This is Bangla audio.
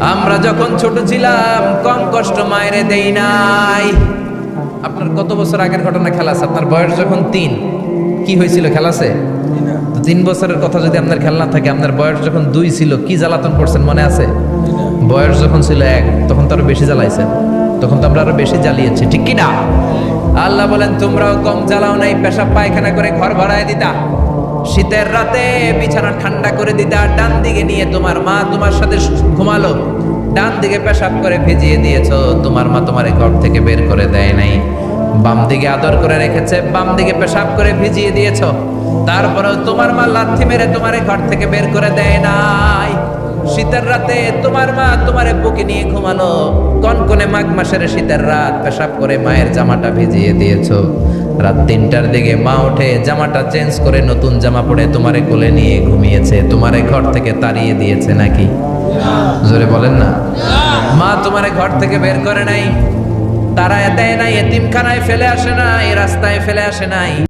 আমরা যখন ছোট ছিলাম কম কষ্ট মায়েরে দেই নাই। আপনার কত বছর আগের ঘটনা খেলা আছে? আপনার বয়স যখন 3, কি হয়েছিল খেলা আছে? তো 3 বছরের কথা যদি আপনার খেলা না থাকে, আপনার বয়স যখন 2 ছিল কি জ্বালাতন করছেন মনে আছে? বয়স যখন ছিল 1 তখন তো আরো বেশি জ্বালাইছেন, তখন তো আমরা আরো বেশি জ্বালিয়েছি, ঠিক কি না? আল্লাহ বলেন তোমরাও কম জ্বালাও নাই, পেশাব পায়খানা করে ঘর ভরায় দিতা, শীতের রাতে বিছানা ঠান্ডা করে দিতা, ডান দিকে নিয়ে তোমার মা তোমার সাথে ঘুমালো, ডান দিকে পেশাব করে ভিজিয়ে দিয়েছো, তোমার মা তোমার ঘর থেকে বের করে দেয় নাই, বাম দিকে আদর করে রেখেছে, বাম দিকে পেশাব করে ভিজিয়ে দিয়েছো, তারপরেও তোমার মা লাথি মেরে তোমার ঘর থেকে বের করে দেয় নাই। শীতের রাতে তোমার মা তোমারে বুকে নিয়ে ঘুমালো, কনকনে মাঘ মাসের শীতের রাত, পেশাব করে মায়ের জামাটা ভিজিয়ে দিয়েছো, রাত 3টার দিকে মা উঠে জামাটা চেঞ্জ করে নতুন জামা পরে তোমারে কোলে নিয়ে ঘুমিয়েছে, তোমারে ঘর থেকে তাড়িয়ে দিয়েছে নাকি? জোরে বলেন না। মা তোমারে ঘর থেকে বের করে নাই, তারা দেয় নাই, এতিমখানায় ফেলে আসে নাই, রাস্তায় ফেলে আসে নাই।